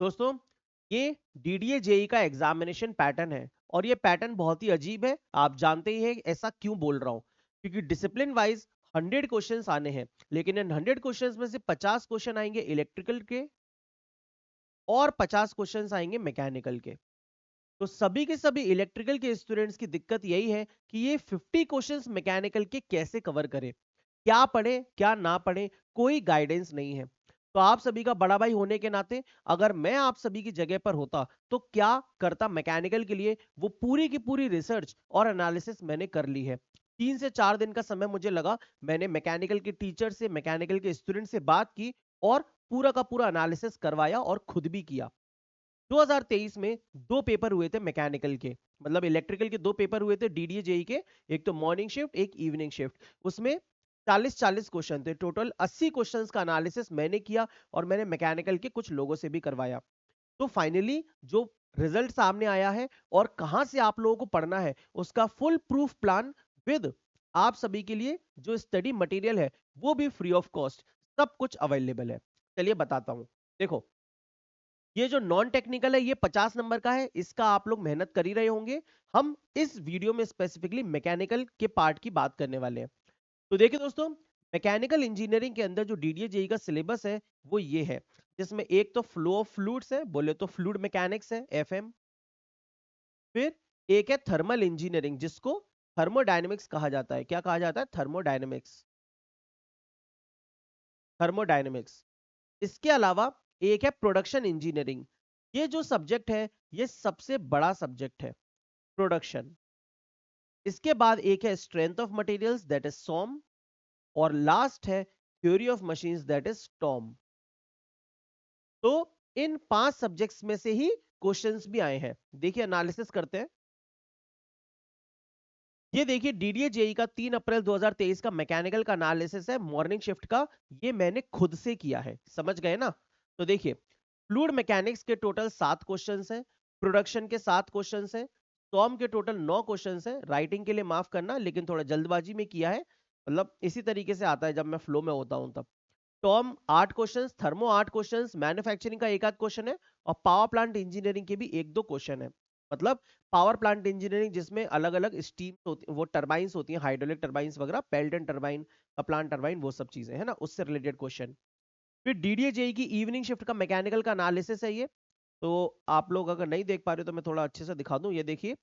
दोस्तों, ये DDA JEE का एग्जामिनेशन पैटर्न है और ये पैटर्न बहुत ही अजीब है। आप जानते ही हैं ऐसा क्यों बोल रहा हूं, क्योंकि डिसिप्लिन वाइज 100 क्वेश्चंस आने हैं, लेकिन इन 100 क्वेश्चंस में से 50 क्वेश्चन आएंगे इलेक्ट्रिकल के और 50 क्वेश्चंस आएंगे मैकेनिकल के। तो सभी के सभी इलेक्ट्रिकल के स्टूडेंट्स की दिक्कत यही है कि ये 50 क्वेश्चंस मैकेनिकल के कैसे कवर करें, क्या पढ़े क्या ना पढ़े, कोई गाइडेंस नहीं है। तो आप सभी का बड़ा भाई होने के नाते अगर मैं आप सभी की जगह पर होता तो क्या करता मैकेनिकल के लिए, वो पूरी की पूरी रिसर्च और एनालिसिस मैंने कर ली है। 3 से 4 दिन का समय मुझे लगा। मैंने मैकेनिकल के टीचर से, मैकेनिकल के स्टूडेंट से बात की और पूरा का पूरा एनालिसिस करवाया और खुद भी किया। 2023 में दो पेपर हुए थे मैकेनिकल के, मतलब इलेक्ट्रिकल के दो पेपर हुए थे डीडीए जेई के। एक तो मॉर्निंग शिफ्ट, एक इवनिंग शिफ्ट। उसमें 40-40 क्वेश्चन थे, टोटल 80 क्वेश्चंस का एनालिसिस मैंने किया और मैंने मैकेनिकल के कुछ लोगों से भी करवाया। तो फाइनली जो रिजल्ट सामने आया है और कहां से आप लोगों को पढ़ना है उसका फुल प्रूफ प्लान विद आप सभी के लिए जो स्टडी मटेरियल है वो भी फ्री ऑफ कॉस्ट सब कुछ अवेलेबल है। चलिए बताता हूं। देखो, ये जो नॉन टेक्निकल है ये 50 नंबर का है, इसका आप लोग मेहनत कर ही रहे होंगे। हम इस वीडियो में स्पेसिफिकली मैकेनिकल के पार्ट की बात करने वाले हैं। तो देखिए दोस्तों, मैकेनिकल इंजीनियरिंग के अंदर जो डीडीए जेई का सिलेबस है वो ये है, जिसमें एक तो फ्लो ऑफ फ्लूइड्स है, बोले तो फ्लूइड मैकेनिक्स है एफएम। फिर एक है थर्मल इंजीनियरिंग, जिसको थर्मोडायनेमिक्स कहा जाता है। क्या कहा जाता है? थर्मोडायनेमिक्स। थर्मोडायनेमिक्स। इसके अलावा एक है प्रोडक्शन इंजीनियरिंग। ये जो सब्जेक्ट है ये सबसे बड़ा सब्जेक्ट है, प्रोडक्शन। इसके बाद एक है strength of materials, that is SOM. और लास्ट है theory of machines, that is TOM. तो इन 5 सब्जेक्ट्स में से ही क्वेश्चंस भी आए हैं। देखिए एनालिसिस करते हैं। ये देखिए डीडीए जेई का 3 अप्रैल 2023 का मैकेनिकल का एनालिसिस है मॉर्निंग शिफ्ट का। ये मैंने खुद से किया है, समझ गए ना? तो देखिए, फ्लूइड मैकेनिक्स के टोटल 7 क्वेश्चंस हैं, प्रोडक्शन के 7 क्वेश्चंस हैं, टॉम के टोटल 9 क्वेश्चंस हैं। राइटिंग के लिए माफ करना, लेकिन थोड़ा जल्दबाजी में किया है, मतलब इसी तरीके से आता है जब मैं फ्लो में होता हूं तब। Tom 8 questions, thermo 8 questions, manufacturing का एक आध क्वेश्चन है और पावर प्लांट इंजीनियरिंग के भी एक दो क्वेश्चन है। मतलब पावर प्लांट इंजीनियरिंग जिसमें अलग अलग स्टीम होती, वो टरबाइंस होती हैं, हाइड्रोलिक टरबाइंस वगैरह, पेल्टन टरबाइन, कप्लान टरबाइन, वो सब चीजें है ना, उससे रिलेटेड क्वेश्चन। फिर डीडीए जेई की इवनिंग शिफ्ट का मैकेनिकल का एनालिसिस है ये। तो आप लोग अगर नहीं देख पा रहे हो तो मैं थोड़ा अच्छे से दिखा दूं। ये देखिए,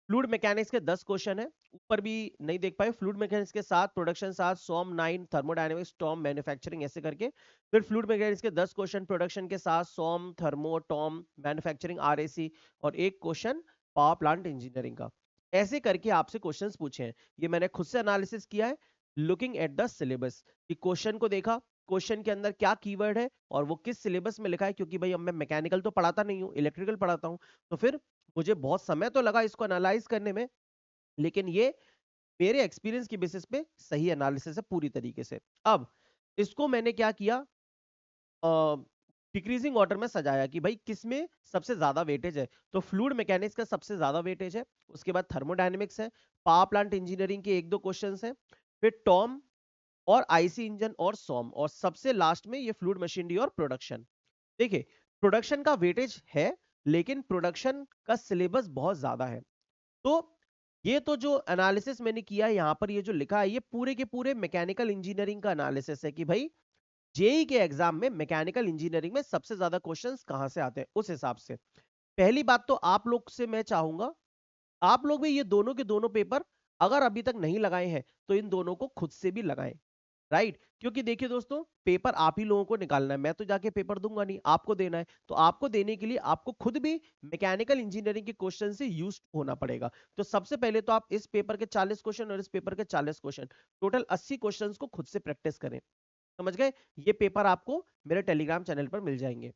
फ्लूइड मैकेनिक्स के 10 क्वेश्चन है, ऊपर भी नहीं देख पाए। फ्लूइड मैकेनिक्स के 7, प्रोडक्शन 7, सॉम 9, थर्मोडायनेमिक्स, टॉम, मैन्युफैक्चरिंग, ऐसे करके। फिर फ्लूइड मैकेनिक्स के 10 क्वेश्चन, प्रोडक्शन के 7, सॉम, थर्मो, टॉम, मैन्युफैक्चरिंग, आरएसी, और एक क्वेश्चन पावर प्लांट इंजीनियरिंग का। ऐसे करके आपसे क्वेश्चंस पूछे हैं। ये मैंने खुद से एनालिसिस किया है, लुकिंग एट द सिलेबस, कि क्वेश्चन को देखा, क्वेश्चन के अंदर क्या कीवर्ड है और वो किस सिलेबस में लिखा है। क्योंकि भाई अब मैं मैकेनिकल तो पढ़ाता नहीं हूँ, इलेक्ट्रिकल पढ़ाता हूँ। तो फिर मुझे बहुत समय तो लगा इसको एनालाइज करने में, लेकिन ये मेरे एक्सपीरियंस की बेसिस पे सही एनालिसिस है पूरी तरीके से। अब इसको मैंने क्या किया, डिक्रीजिंग ऑर्डर में सजाया कि भाई किसमें सबसे ज्यादा वेटेज है। तो फ्लूइड मैकेनिक्स का सबसे ज्यादा वेटेज है, उसके बाद थर्मोडायनेमिक्स है, पावर प्लांट इंजीनियरिंग के एक दो क्वेश्चंस हैं, फिर टॉम और आईसी इंजन और सॉम, और सबसे लास्ट में ये फ्लूइड मशीनरी और प्रोडक्शन। देखिए, प्रोडक्शन का वेटेज है, लेकिन प्रोडक्शन का सिलेबस बहुत ज्यादा है। तो ये तो जो एनालिसिस मैंने किया है यहाँ पर, ये जो लिखा है ये पूरे के पूरे मैकेनिकल इंजीनियरिंग का एनालिसिस है कि भाई जेई के एग्जाम में मैकेनिकल इंजीनियरिंग में सबसे ज्यादा क्वेश्चंस कहां से आते हैं उस हिसाब से। पहली बात तो आप लोग से मैं चाहूंगा, आप लोग भी ये दोनों के दोनों पेपर अगर अभी तक नहीं लगाए हैं तो इन दोनों को खुद से भी लगाएं। राइट? क्योंकि देखिए दोस्तों, पेपर आप ही लोगों को निकालना है, मैं तो जाके पेपर दूंगा नहीं, आपको देना है। तो आपको देने के लिए आपको खुद भी मैकेनिकल इंजीनियरिंग के क्वेश्चन से यूज होना पड़ेगा। तो सबसे पहले तो आप इस पेपर के 40 क्वेश्चन और इस पेपर के 40 क्वेश्चन, टोटल 80 क्वेश्चन को खुद से प्रैक्टिस करें। समझ गए? ये पेपर आपको मेरे टेलीग्राम चैनल पर मिल जाएंगे।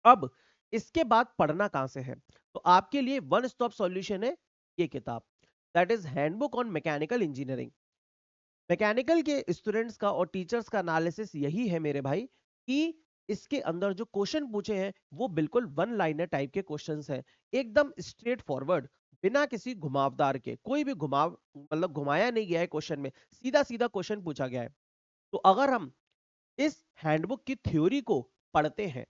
अब इसके बाद पढ़ना कहां से है, तो आपके लिए वन स्टॉप सॉल्यूशन है ये किताब, that is handbook on mechanical engineering. Mechanical के स्टूडेंट्स का और टीचर्स का एनालिसिस यही है मेरे भाई, कि इसके अंदर जो क्वेश्चन पूछे हैं वो बिल्कुल वन लाइनर टाइप के क्वेश्चंस हैं, एकदम स्ट्रेट फॉरवर्ड, बिना किसी घुमावदार के। कोई भी घुमाव, मतलब घुमाया नहीं गया है क्वेश्चन में, सीधा सीधा क्वेश्चन पूछा गया है। तो अगर हम इस हैंडबुक की थ्योरी को पढ़ते हैं,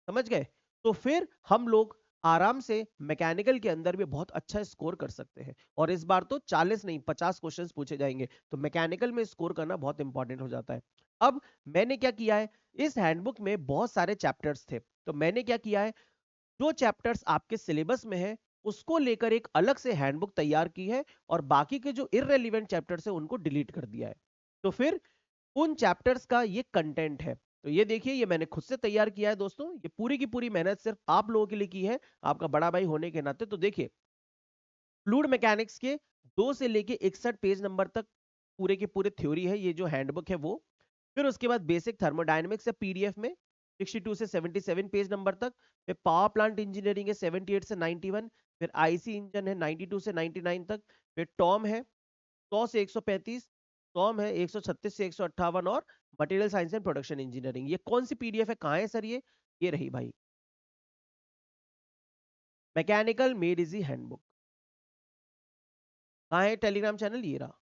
समझ गए, तो फिर हम लोग आराम से मैकेनिकल के अंदर भी बहुत अच्छा स्कोर कर सकते हैं। और इस बार तो 40 नहीं 50 क्वेश्चंस पूछे जाएंगे, तो मैकेनिकल में स्कोर करना बहुत इंपॉर्टेंट हो जाता है। अब मैंने क्या किया है, इस हैंडबुक में बहुत सारे चैप्टर्स थे, तो मैंने क्या किया है, जो चैप्टर्स आपके सिलेबस में है उसको लेकर एक अलग से हैंडबुक तैयार की है, और बाकी के जो इररेलेवेंट चैप्टर्स है उनको डिलीट कर दिया है। तो फिर उन चैप्टर्स का ये कंटेंट है। तो ये देखिए, ये मैंने खुद से तैयार किया है दोस्तों, ये पूरी की पूरी मेहनत सिर्फ आप लोगों के लिए की है, आपका बड़ा भाई होने के नाते। तो देखिए, फ्लूइड मैकेनिक्स के 2 से लेके 61 पेज नंबर तक पूरे के पूरे थ्योरी है, ये जो हैंडबुक है वो। फिर उसके बाद बेसिक थर्मोडायनेमिक्स है पीडीएफ में 62 से 77 पेज नंबर तक। फिर पावर प्लांट इंजीनियरिंग है 78 से 91। फिर आईसी इंजन है 92 से 99 तक। फिर टॉम है 100 से 135। टॉम है 136 से 158। और material science and production engineering. ये कौन सी पीडीएफ है, कहाँ है सर ये रही भाई, मैकेनिकल मेड इजी हैंडबुक। कहाँ है टेलीग्राम चैनल, ये रहा।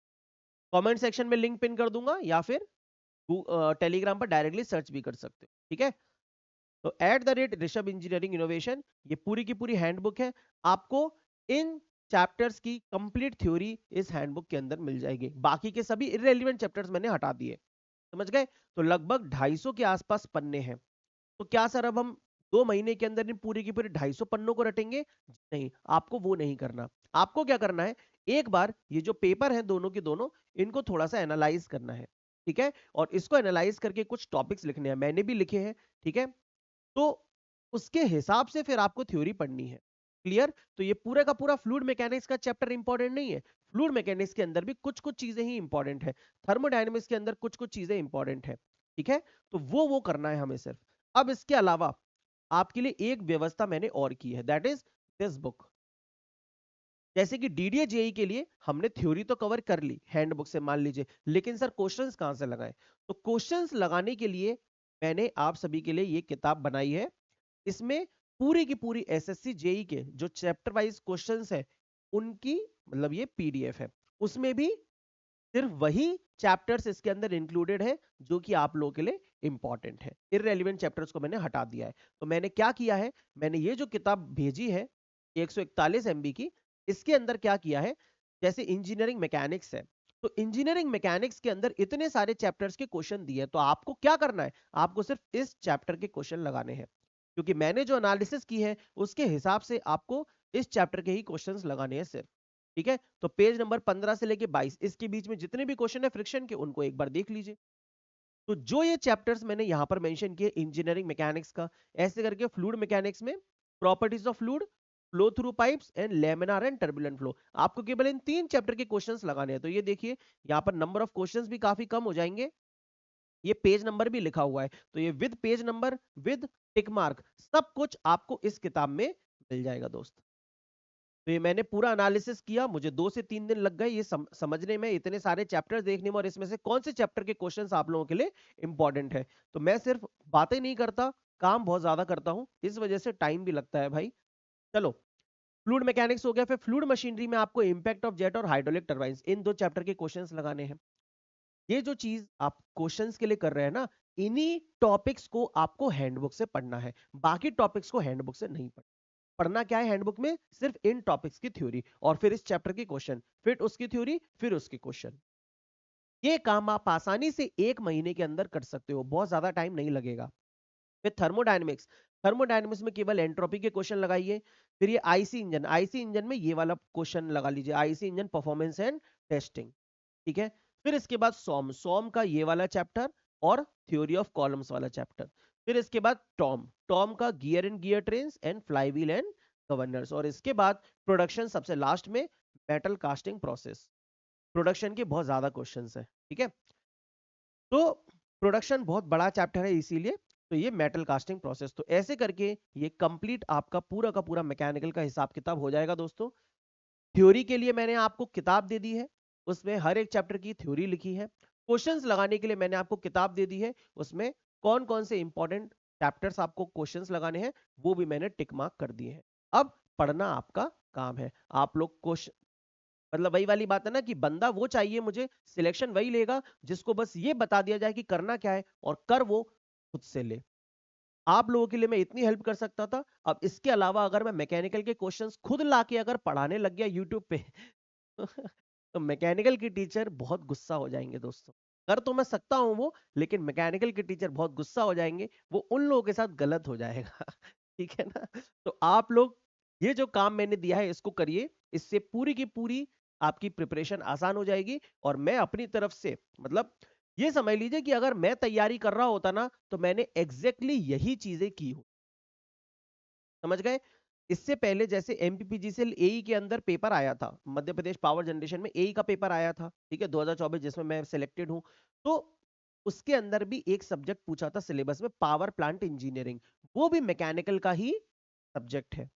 कमेंट सेक्शन में लिंक पिन कर दूंगा, या फिर टेलीग्राम पर डायरेक्टली सर्च भी कर सकते हो, ठीक है। तो @ ऋषभ इंजीनियरिंग इनोवेशन, ये पूरी की पूरी हैंडबुक है। आपको इन चैप्टर्स की कंप्लीट थ्योरी इस हैंडबुक के अंदर मिल जाएगी। बाकी के सभी इररेलेवेंट चैप्टर्स मैंने हटा दिए, समझ गए। तो लगभग 250 के आसपास पन्ने हैं। तो क्या सर अब हम 2 महीने के अंदर इन पूरी की पूरी 250 पन्नों को रटेंगे? नहीं, आपको वो नहीं करना। आपको क्या करना है, एक बार ये जो पेपर है दोनों के दोनों, इनको थोड़ा सा एनालाइज करना है, ठीक है। और इसको एनालाइज करके कुछ टॉपिक्स लिखने हैं, मैंने भी लिखे हैं, ठीक है। तो उसके हिसाब से फिर आपको थ्योरी पढ़नी है। क्लियर? तो ये पूरा का पूरा फ्लूइड मैकेनिक्स का चैप्टर इंपॉर्टेंट नहीं है। फ्लूइड मैकेनिक्स के अंदर भी कुछ कुछ चीजें ही इंपॉर्टेंट है, थर्मोडायनेमिक्स के अंदर कुछ कुछ चीजें इंपॉर्टेंट है, ठीक है। तो वो करना है हमें सिर्फ। अब इसके अलावा आपके लिए एक व्यवस्था मैंने और की है, दैट इज दिस बुक। जैसे कि डीडीए जेई के लिए हमने थ्योरी तो कवर कर ली हैंडबुक से, मान लीजिए, लेकिन सर क्वेश्चंस कहां से लगाएं? तो क्वेश्चंस लगाने के लिए मैंने आप सभी के लिए ये किताब बनाई है। इसमें पूरी की पूरी एसएससी जेई के जो चैप्टर वाइज क्वेश्चंस है उनकी, मतलब ये पीडीएफ है। उसमें भी सिर्फ वही चैप्टर्स इसके अंदर इंक्लूडेड है जो कि आप लोगों के लिए इंपॉर्टेंट है। इररेलेवेंट चैप्टर्स को मैंने हटा दिया है। तो मैंने क्या किया है, मैंने ये जो किताब भेजी है 141 MB की, इसके अंदर क्या किया है, जैसे इंजीनियरिंग मैकेनिक्स है, तो इंजीनियरिंग मैकेनिक्स के अंदर इतने सारे चैप्टर्स के क्वेश्चन दिए हैं, तो आपको क्या करना है, आपको सिर्फ इस चैप्टर के क्वेश्चन लगाने हैं। क्योंकि मैंने जो एनालिसिस की है उसके हिसाब से आपको इस चैप्टर के ही क्वेश्चंस लगाने हैं सिर्फ, ठीक है। तो पेज नंबर 15 से लेके 22 इसके बीच में जितने भी क्वेश्चन है फ्रिक्शन के, उनको एक बार देख लीजिए। तो जो ये चैप्टर्स मैंने यहां पर मेंशन किए इंजीनियरिंग मैकेनिक्स का, ऐसे करके फ्लूइड मैकेनिक्स में properties of fluid, flow through pipes and laminar and turbulent flow, आपको केवल इन 3 चैप्टर के क्वेश्चंस लगाने हैं। तो ये देखिए, यहाँ पर नंबर ऑफ क्वेश्चंस भी काफी कम हो जाएंगे, ये पेज नंबर भी लिखा हुआ है, तो ये with page number, with tick mark, सब कुछ आपको इस किताब में मिल जाएगा दोस्त। तो ये मैंने पूरा एनालिसिस किया, मुझे 2 से 3 दिन लग गए ये समझने में, इतने सारे चैप्टर देखने में, और इसमें से कौन से चैप्टर के क्वेश्चंस आप लोगों के लिए इंपॉर्टेंट है। तो मैं सिर्फ बातें नहीं करता, काम बहुत ज्यादा करता हूं, इस वजह से टाइम भी लगता है भाई। चलो, फ्लूइड मैकेनिक्स हो गया। फिर फ्लूइड मशीनरी में आपको इंपैक्ट ऑफ जेट और हाइड्रोलिक टरबाइंस, इन 2 चैप्टर के क्वेश्चंस लगाने हैं। ये जो चीज आप क्वेश्चंस के लिए कर रहे हैं ना, इन्हीं टॉपिक्स को आपको हैंडबुक से पढ़ना है, बाकी टॉपिक्स को हैंडबुक से नहीं पढ़ना। पढ़ना क्या है हैंडबुक में, सिर्फ इन टॉपिक्स की थ्योरी, और फिर इस चैप्टर की क्वेश्चन, फिर उसकी थ्योरी, फिर उसकी क्वेश्चन। ये काम आप आसानी से 1 महीने के अंदर कर सकते हो, बहुत ज्यादा टाइम नहीं लगेगा। फिर थर्मोडायनेमिक्स, थर्मोडायनेमिक्स में केवल एंट्रोपी के क्वेश्चन लगाइए। फिर ये आईसी इंजन, आईसी इंजन में ये वाला क्वेश्चन लगा लीजिए, IC engine performance and testing, ठीक है। फिर इसके बाद सोम, सोम का ये वाला चैप्टर, और थ्योरी ऑफ कॉलम्स वाला चैप्टर। फिर इसके बाद टॉम, टॉम का gear and gear trains and flywheel and governors. और इसके बाद प्रोडक्शन, सबसे लास्ट में मेटल कास्टिंग प्रोसेस। प्रोडक्शन के बहुत ज्यादा क्वेश्चंस है, ठीक है। तो प्रोडक्शन बहुत बड़ा चैप्टर है इसीलिए, तो ये मेटल कास्टिंग प्रोसेस। तो ऐसे करके ये कंप्लीट आपका पूरा का पूरा मैकेनिकल का हिसाब किताब हो जाएगा दोस्तों। थ्योरी के लिए मैंने आपको किताब दे दी है, उसमें हर एक चैप्टर की थ्योरी लिखी है। क्वेश्चंस लगाने के लिए मैंने आपको किताब दे दी है, उसमें कौन कौन से इंपॉर्टेंट चैप्टर्स आपको क्वेश्चंस लगाने हैं वो भी मैंने टिक मार्क कर दिए हैं। अब पढ़ना आपका काम है। आप लोग क्वेश्चन, मतलब वही वाली बात है ना कि बंदा वो चाहिए मुझे, सिलेक्शन वही लेगा जिसको बस ये बता दिया जाए कि करना क्या है, और कर वो खुद से ले। आप लोगों के लिए मैं इतनी हेल्प कर सकता था। अब इसके अलावा अगर मैं मैकेनिकल के क्वेश्चंस खुद लाके अगर पढ़ाने लग गया यूट्यूब पे तो मैकेनिकल की टीचर बहुत गुस्सा हो जाएंगे दोस्तों। कर तो मैं सकता हूं वो, लेकिन मैकेनिकल के टीचर बहुत गुस्सा हो जाएंगे, वो उन लोगों के साथ गलत हो जाएगा। ठीक है ना? तो आप लोग ये जो काम मैंने दिया है इसको करिए, इससे पूरी की पूरी आपकी प्रिपरेशन आसान हो जाएगी। और मैं अपनी तरफ से मतलब ये समझ लीजिए कि अगर मैं तैयारी कर रहा होता ना तो मैंने एग्जैक्टली यही चीजें की हो। समझ गए? इससे पहले जैसे एमपीपीजीसीएल एई के अंदर पेपर आया था, मध्य प्रदेश पावर जनरेशन में एई का पेपर आया था, ठीक है, 2024, जिसमें मैं सिलेक्टेड हूं। तो उसके अंदर भी एक सब्जेक्ट पूछा था सिलेबस में, पावर प्लांट इंजीनियरिंग, वो भी मैकेनिकल का ही सब्जेक्ट है।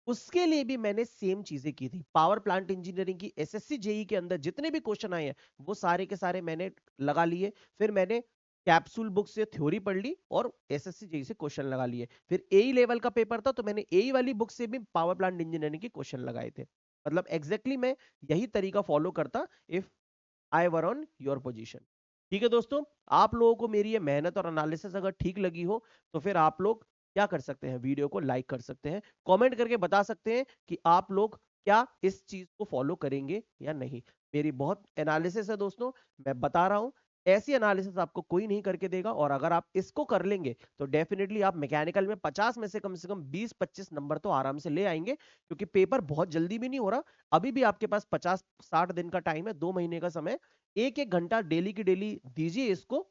उसके लिए भी मैंने सेम चीजें की थी। पावर प्लांट इंजीनियरिंग की एसएससी जेई के अंदर जितने भी क्वेश्चन आए हैं वो सारे के सारे मैंने लगा लिए। फिर मैंने कैप्सूल बुक से थ्योरी पढ़ ली और एसएससी जेई से क्वेश्चन लगा लिए। फिर एई लेवल का पेपर था तो मैंने एई वाली बुक से भी पावर प्लांट इंजीनियरिंग के क्वेश्चन लगाए थे। मतलब एग्जैक्टली मैं यही तरीका फॉलो करता if I were on your position. ठीक है दोस्तों, आप लोगों को मेरी ये मेहनत और एनालिसिस अगर ठीक लगी हो तो फिर आप लोग क्या कर सकते हैं, वीडियो को लाइक कर सकते हैं, कमेंट करके बता सकते हैं कि आप लोग क्या इस चीज को फॉलो करेंगे या नहीं। मेरी बहुत एनालिसिस है दोस्तों, मैं बता रहा हूं, ऐसी एनालिसिस आपको कोई नहीं करके देगा। और अगर आप इसको कर लेंगे तो डेफिनेटली आप मैकेनिकल में 50 में से कम 20-25 नंबर तो आराम से ले आएंगे, क्योंकि पेपर बहुत जल्दी भी नहीं हो रहा। अभी भी आपके पास 50-60 दिन का टाइम है, 2 महीने का समय। एक एक घंटा डेली की डेली दीजिए इसको,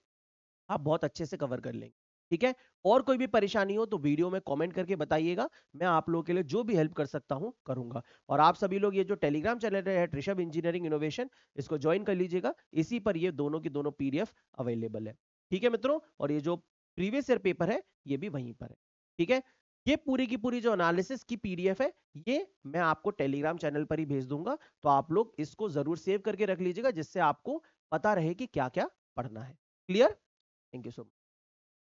आप बहुत अच्छे से कवर कर लेंगे। ठीक है? और कोई भी परेशानी हो तो वीडियो में कमेंट करके बताइएगा, मैं आप लोगों के लिए जो भी हेल्प कर सकता हूं करूंगा। और आप सभी लोग ये जो टेलीग्राम चैनल है ऋषभ इंजीनियरिंग इनोवेशन, इसको ज्वाइन कर लीजिएगा, इसी पर ये दोनों की दोनों पीडीएफ अवेलेबल है। ठीक है मित्रों, और ये जो प्रीवियस ईयर पेपर है ये भी वहीं पर है। ठीक है? ये पूरी की पूरी जो एनालिसिस की पीडीएफ है ये मैं आपको टेलीग्राम चैनल पर ही भेज दूंगा, तो आप लोग इसको जरूर सेव करके रख लीजिएगा, जिससे आपको पता रहे कि क्या क्या पढ़ना है। Clear? Thank you so much.